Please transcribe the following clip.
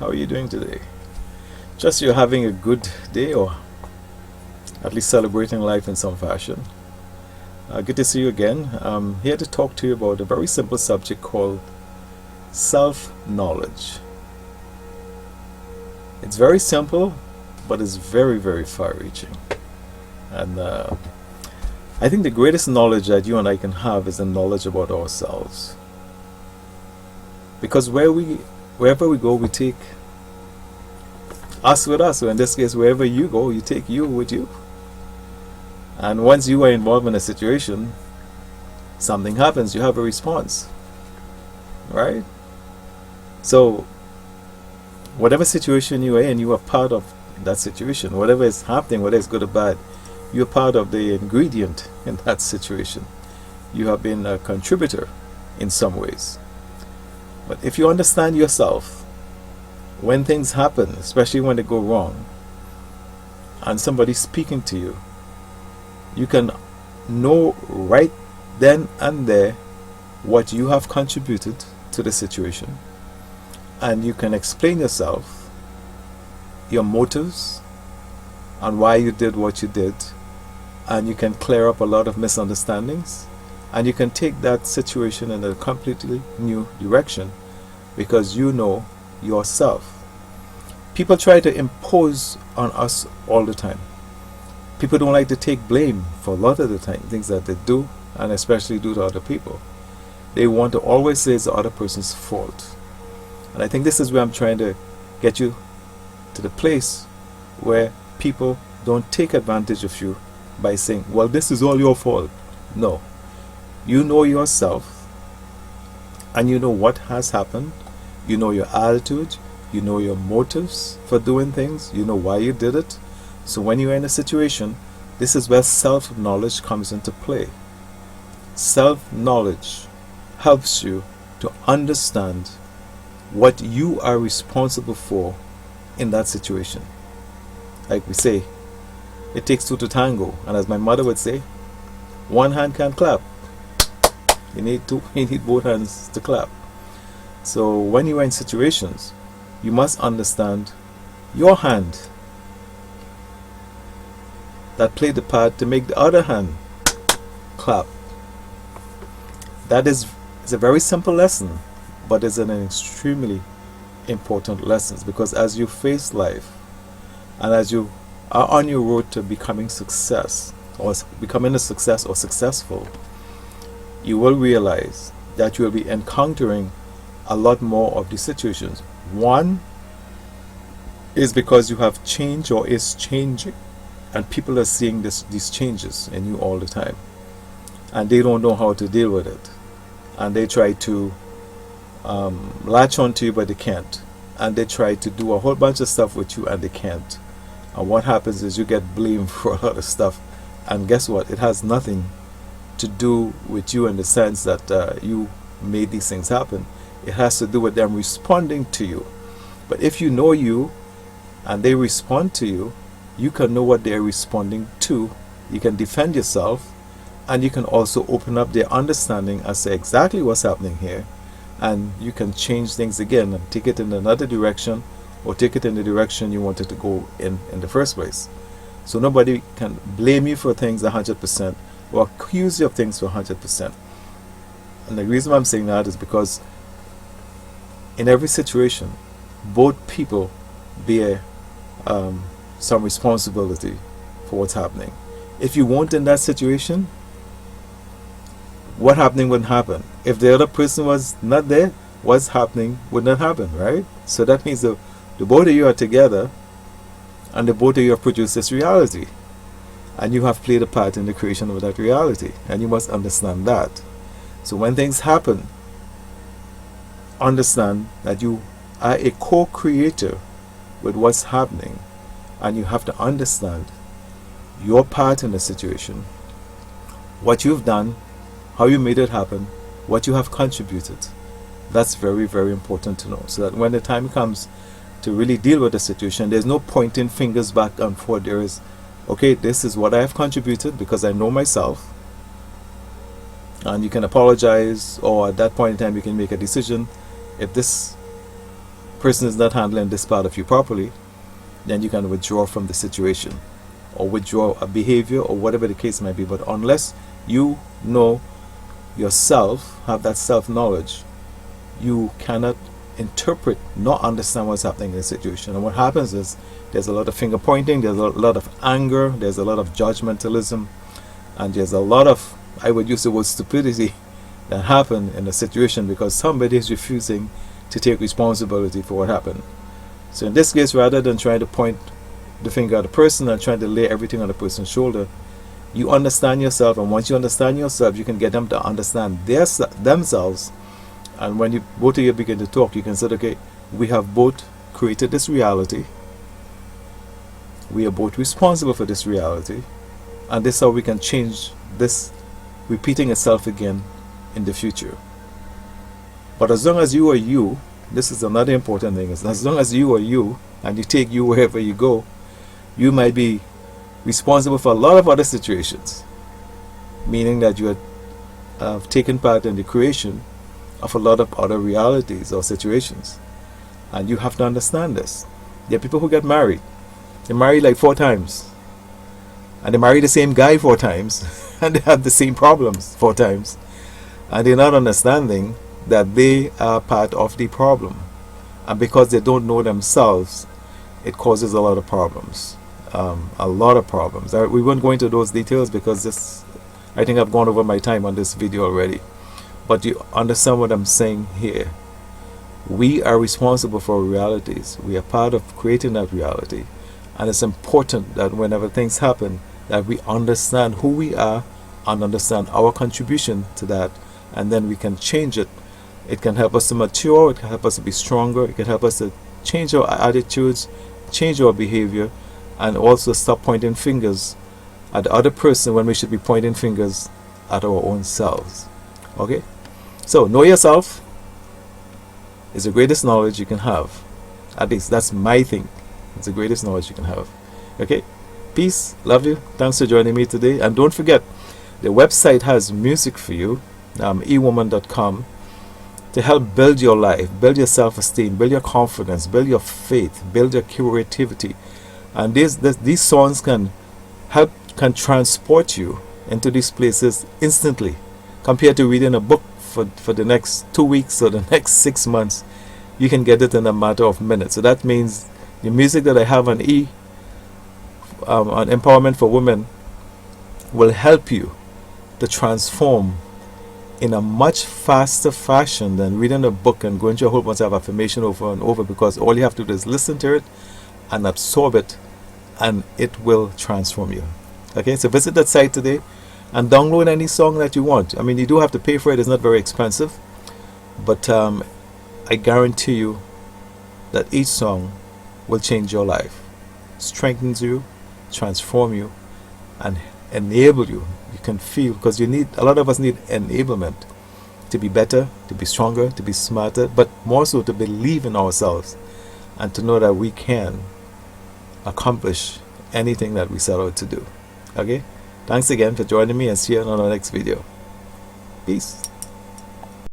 How are you doing today? Just you're having a good day, or at least celebrating life in some fashion. Good to see you again. I'm here to talk to you about a very simple subject called self-knowledge. It's very simple, but it's very, very far-reaching. And I think the greatest knowledge that you and I can have is the knowledge about ourselves. Because wherever we go, we take us with us. So in this case, wherever you go, you take you with you. And once you are involved in a situation, something happens, you have a response. Right? So, whatever situation you are in, you are part of that situation. Whatever is happening, whether it's good or bad, you're part of the ingredient in that situation. You have been a contributor in some ways. But if you understand yourself, when things happen, especially when they go wrong, and somebody's speaking to you, you can know right then and there what you have contributed to the situation, and you can explain yourself, your motives, and why you did what you did, and you can clear up a lot of misunderstandings, and you can take that situation in a completely new direction because you know yourself. People try to impose on us all the time. People don't like to take blame for a lot of the time, things that they do, and especially do to other people. They want to always say it's the other person's fault. And I think this is where I'm trying to get you to the place where people don't take advantage of you by saying, well, this is all your fault. No. You know yourself, and you know what has happened. You know your attitude. You know your motives for doing things. You know why you did it. So when you're in a situation, this is where self-knowledge comes into play. Self-knowledge helps you to understand what you are responsible for in that situation. Like we say, it takes two to tango. And as my mother would say, one hand can't clap. You need both hands to clap. So when you are in situations, you must understand your hand that played the part to make the other hand clap. That is a very simple lesson, but it's an extremely important lesson, because as you face life and as you are on your road to becoming success, or becoming a success or successful, you will realize that you will be encountering a lot more of these situations. One is because you have changed or is changing, and people are seeing these changes in you all the time, and they don't know how to deal with it, and they try to latch onto you, but they can't, and they try to do a whole bunch of stuff with you, and they can't. And what happens is you get blamed for a lot of stuff, and guess what? It has nothing to do with you in the sense that you made these things happen. It has to do with them responding to you. But if you know you and they respond to you, you can know what they're responding to. You can defend yourself, and you can also open up their understanding and say exactly what's happening here, and you can change things again and take it in another direction, or take it in the direction you wanted to go in the first place. So nobody can blame you for things 100% or accuse you of things for 100%. And the reason why I'm saying that is because in every situation, both people bear some responsibility for what's happening. If you weren't in that situation, what happening wouldn't happen. If the other person was not there, what's happening would not happen, right? So that means the both of you are together, and the both of you have produced this reality, and you have played a part in the creation of that reality, and you must understand that. So when things happen, understand that you are a co-creator with what's happening, and you have to understand your part in the situation, what you've done, how you made it happen, what you have contributed. That's very, very important to know, so that when the time comes to really deal with the situation, there's no pointing fingers back and forth. There is, okay, this is what I have contributed because I know myself, and you can apologize, or at that point in time you can make a decision if this person is not handling this part of you properly, then you can withdraw from the situation or withdraw a behavior or whatever the case might be. But unless you know yourself, have that self-knowledge, you cannot interpret, not understand what's happening in the situation. And what happens is there's a lot of finger pointing, there's a lot of anger, there's a lot of judgmentalism, and there's a lot of, I would use the word stupidity, that happen in a situation because somebody is refusing to take responsibility for what happened. So in this case, rather than trying to point the finger at the person and trying to lay everything on the person's shoulder, you understand yourself, and once you understand yourself, you can get them to understand themselves. And when you both of you begin to talk, you can say, okay, we have both created this reality, we are both responsible for this reality, and this is how we can change this repeating itself again in the future. But as long as you are you, this is another important thing, is as long as you are you and you take you wherever you go, you might be responsible for a lot of other situations, meaning that you have taken part in the creation of a lot of other realities or situations. And you have to understand this. There are people who get married. They marry like 4 times. And they marry the same guy 4 times. And they have the same problems 4 times. And they're not understanding that they are part of the problem. And because they don't know themselves, it causes a lot of problems. A lot of problems. We won't go into those details because this, I think I've gone over my time on this video already. But you understand what I'm saying here. We are responsible for realities. We are part of creating that reality. And it's important that whenever things happen, that we understand who we are and understand our contribution to that, and then we can change it. It can help us to mature, it can help us to be stronger, it can help us to change our attitudes, change our behavior, and also stop pointing fingers at the other person when we should be pointing fingers at our own selves. Okay? So, know yourself is the greatest knowledge you can have. At least that's my thing. It's the greatest knowledge you can have. Okay? Peace. Love you. Thanks for joining me today. And don't forget, the website has music for you, ewoman.com, to help build your life, build your self-esteem, build your confidence, build your faith, build your creativity. And these songs can transport you into these places instantly, compared to reading a book for the next 2 weeks or the next 6 months. You can get it in a matter of minutes. So that means the music that I have on on Empowerment for Women will help you to transform in a much faster fashion than reading a book and going through a whole bunch of affirmation over and over, because all you have to do is listen to it and absorb it, and it will transform you. Okay, so visit that site today and download any song that you want. I mean, you do have to pay for it. It's not very expensive, but I guarantee you that each song will change your life, strengthens you, transform you, and enable you. You can feel, because a lot of us need enablement to be better, to be stronger, to be smarter, but more so to believe in ourselves and to know that we can accomplish anything that we set out to do. Okay? Thanks again for joining me, and see you on our next video. Peace.